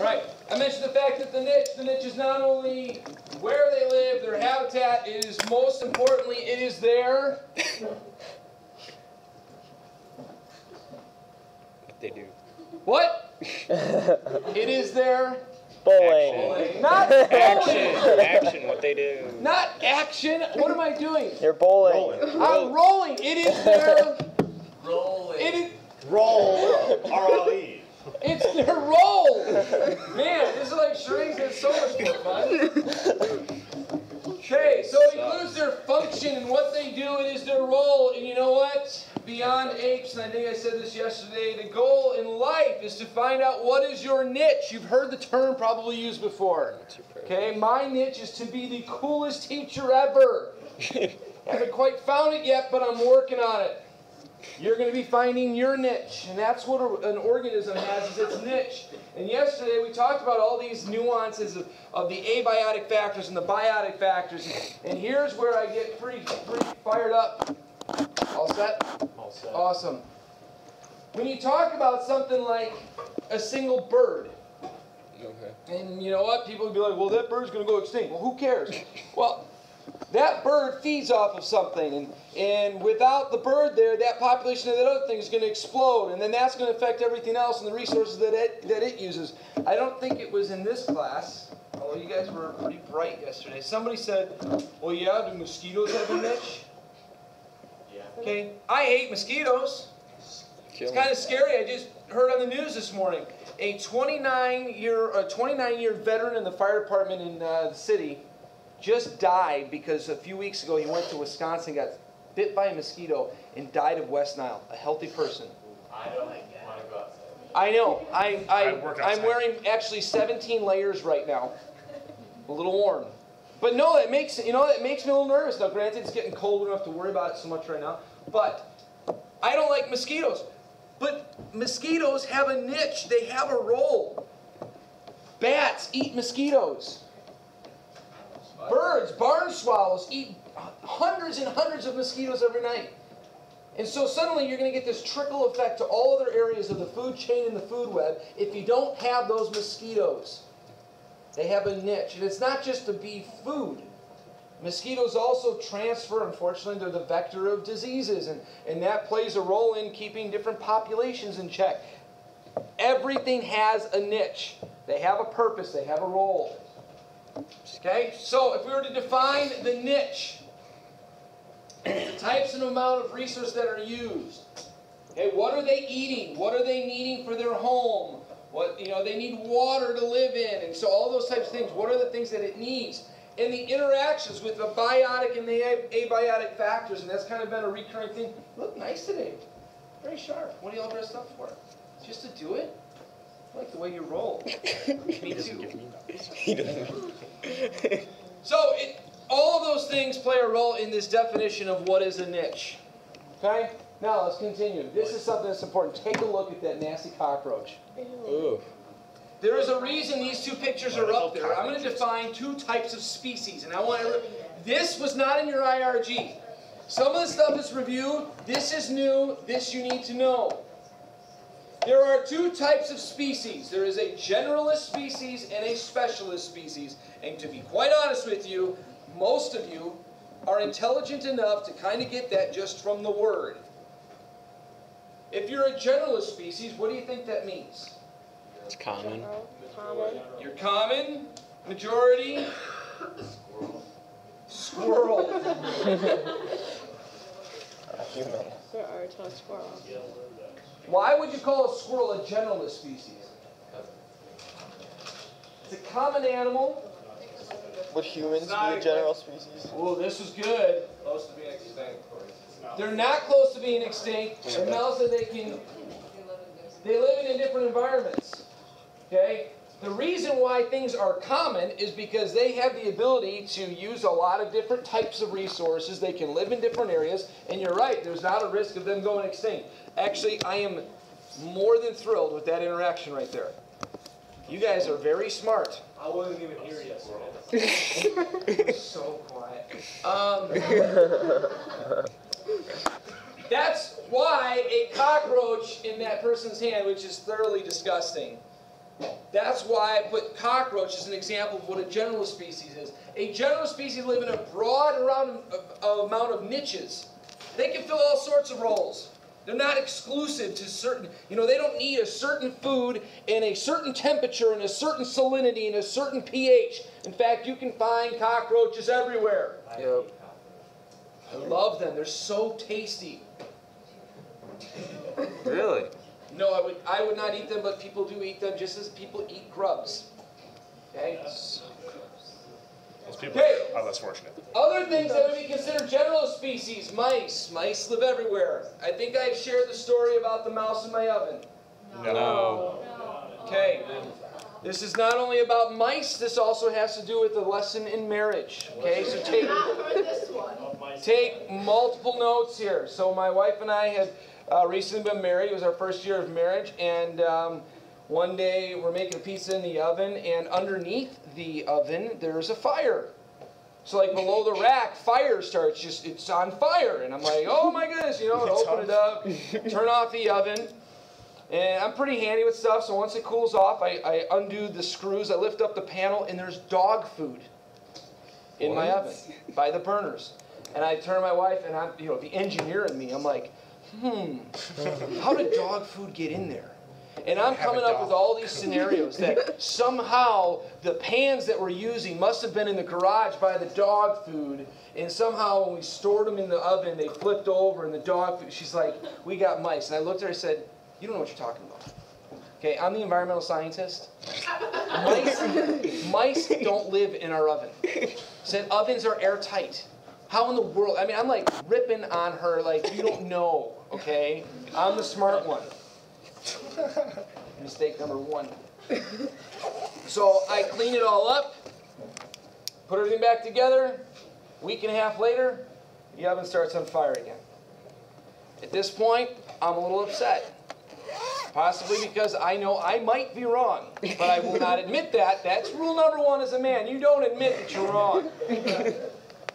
Right. I mentioned the fact that the niche is not only where they live, their habitat, it is most importantly, it is their... What they do. What? It is their... Bowling. Not Action. Action. What they do. Not action. What am I doing? You're bowling. I'm rolling. It is their... Rolling. It is... Roll. R-O-E. It's their role. Man, this is like charades. It's so much more fun. Okay, so it includes their function and what they do. It is their role. And you know what? Beyond apes, and I think I said this yesterday, the goal in life is to find out what is your niche. You've heard the term probably used before. Okay, my niche is to be the coolest teacher ever. Haven't quite found it yet, but I'm working on it. You're going to be finding your niche, and that's what an organism has, is its niche. And yesterday we talked about all these nuances of the abiotic factors and the biotic factors, and here's where I get pretty fired up. All set? All set. Awesome. When you talk about something like a single bird, Okay. and you know what? People would be like, well, that bird's going to go extinct. Well, who cares? Well, that bird feeds off of something, and without the bird there, that population of that other thing is going to explode, and then that's going to affect everything else and the resources that it uses. I don't think it was in this class, although you guys were pretty bright yesterday. Somebody said, well, yeah, do mosquitoes have a niche? Yeah. Okay, I hate mosquitoes. It's kind of scary. I just heard on the news this morning, a 29-year veteran in the fire department in the city just died because a few weeks ago he went to Wisconsin, got bit by a mosquito, and died of West Nile. A healthy person. I don't want to go outside. I know. work I'm outside. wearing actually 17 layers right now. A little warm. But no, it makes me a little nervous. Now, granted, it's getting cold. We don't have to worry about it so much right now. But I don't like mosquitoes. But mosquitoes have a niche. They have a role. Bats eat mosquitoes. Birds, barn swallows eat hundreds and hundreds of mosquitoes every night. And so suddenly you're going to get this trickle effect to all other areas of the food chain and the food web if you don't have those mosquitoes. They have a niche. And it's not just to be food. Mosquitoes also transfer, unfortunately, they're the vector of diseases. And that plays a role in keeping different populations in check. Everything has a niche. They have a purpose. They have a role. Okay, so if we were to define the niche, the types and amount of resource that are used. Okay, what are they eating? What are they needing for their home? What, they need water to live in, and so all those types of things. What are the things that it needs? And the interactions with the biotic and the abiotic factors, and that's kind of been a recurring thing. You look nice today, very sharp. What are you all dressed up for? Just to do it? I like the way you roll. Me too. He doesn't. So all of those things play a role in this definition of what is a niche. Okay? Now let's continue. This is something that's important. Take a look at that nasty cockroach. Ooh. There is a reason these two pictures are up there. I'm going to define two types of species. And this was not in your IRG. Some of the stuff is reviewed. This is new. This you need to know. There are two types of species. There is a generalist species and a specialist species. And to be quite honest with you, most of you are intelligent enough to kind of get that just from the word. If you're a generalist species, what do you think that means? It's common. You're common, majority, squirrel. Human. There are a ton of squirrels. Why would you call a squirrel a generalist species? It's a common animal. Would humans be a general species? Oh, this is good. Close to being extinct. They're not close to being extinct. And now so they live in different environments. Okay? The reason why things are common is because they have the ability to use a lot of different types of resources. They can live in different areas. And you're right, there's not a risk of them going extinct. Actually, I am more than thrilled with that interaction right there. You guys are very smart. I wasn't even here yesterday. So quiet. That's why a cockroach in that person's hand, which is thoroughly disgusting, That's why I put cockroach as an example of what a generalist species is. A generalist species live in a broad amount of niches. They can fill all sorts of roles. They're not exclusive to certain, they don't need a certain food in a certain temperature and a certain salinity and a certain pH. In fact, you can find cockroaches everywhere. Yep. I love them. They're so tasty. Really? No, I would not eat them, but people do eat them just as people eat grubs. Okay? Those people Okay. are less fortunate. Other things that would be considered generalist species, mice. Mice live everywhere. I think I've shared the story about the mouse in my oven. No. Okay. This is not only about mice, this also has to do with the lesson in marriage. Okay, so take multiple notes here. So my wife and I had recently been married. It was our first year of marriage, and one day we're making a pizza in the oven, and underneath the oven there's a fire. So like below the rack, fire starts, it's on fire, and I'm like, oh my goodness, open it up, turn off the oven. And I'm pretty handy with stuff, so once it cools off, I undo the screws, I lift up the panel, and there's dog food in my oven by the burners. And I turn to my wife, and I'm, the engineer in me, I'm like, how did dog food get in there? And I'm coming up with all these scenarios that somehow the pans that we're using must have been in the garage by the dog food, and somehow when we stored them in the oven, they flipped over, and the dog food, she's like, we got mice. And I looked at her and said, you don't know what you're talking about. Okay, I'm the environmental scientist. Mice don't live in our oven. Said ovens are airtight. How in the world? I mean, I'm like ripping on her like you don't know, okay? I'm the smart one. Mistake number one. So I clean it all up, put everything back together. Week and a half later, the oven starts on fire again. At this point, I'm a little upset. Possibly because I know I might be wrong, but I will not admit that. That's rule number one as a man. You don't admit that you're wrong.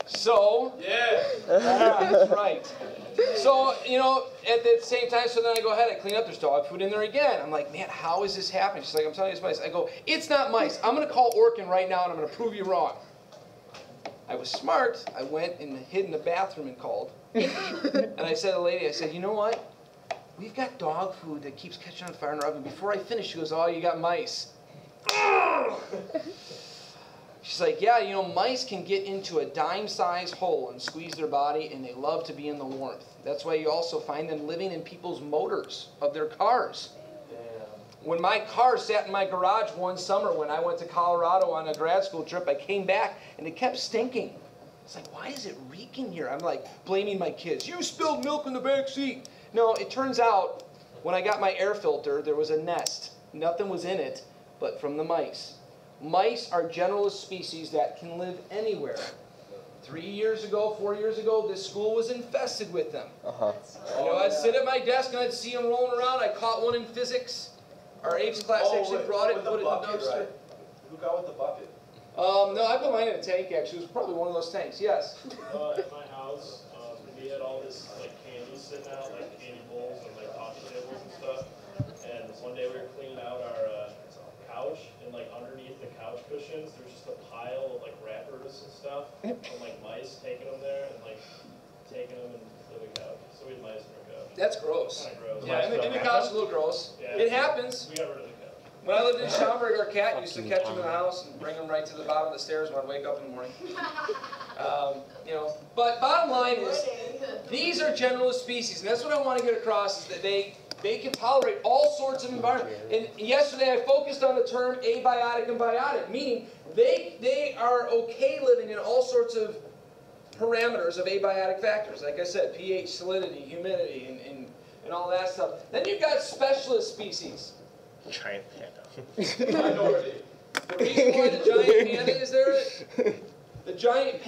So, that's right. So, at the same time, so then I go ahead, I clean up, there's dog food in there again. I'm like, man, how is this happening? She's like, I'm telling you it's mice. I go, it's not mice. I'm going to call Orkin right now and I'm going to prove you wrong. I was smart. I went and hid in the bathroom and called. And I said to the lady, I said, you know what? We've got dog food that keeps catching on fire in our oven. Before I finish, she goes, oh, you got mice. She's like, yeah, mice can get into a dime-sized hole and squeeze their body, and they love to be in the warmth. That's why you also find them living in people's motors of their cars. When my car sat in my garage one summer when I went to Colorado on a grad school trip, I came back, and it kept stinking. It's like, why is it reeking here? I'm like blaming my kids. You spilled milk in the back seat. No, it turns out when I got my air filter, there was a nest. Nothing was in it but from the mice. Mice are generalist species that can live anywhere. 3 years ago, 4 years ago, this school was infested with them. I'd sit at my desk and I'd see them rolling around. I caught one in physics. Our apes class actually brought it and put it in the dumpster. Right. Who got with the bucket? No, I put mine in a tank actually. It was probably one of those tanks, yes. At my house, we had all this candy sitting out, candy bowls and coffee tables and stuff. And one day we were cleaning out our couch, and underneath the couch cushions, there's just a pile of wrappers and stuff, and mice taking them there and taking them into the couch. So we had mice in our couch. That's gross. Kind of gross. Yeah, in the couch is a little gross. Yeah, it happens. We got rid of the couch. When I lived in Schaumburg, our cat used to catch them in the house and bring them right to the bottom of the stairs when I'd wake up in the morning. But bottom line is, these are generalist species, and that's what I want to get across, is that they can tolerate all sorts of environments. And yesterday I focused on the term abiotic and biotic, meaning they are okay living in all sorts of parameters of abiotic factors. Like I said, pH, salinity, humidity, and all that stuff. Then you've got specialist species. Giant panda. Minority. The reason why the giant panda is there, the giant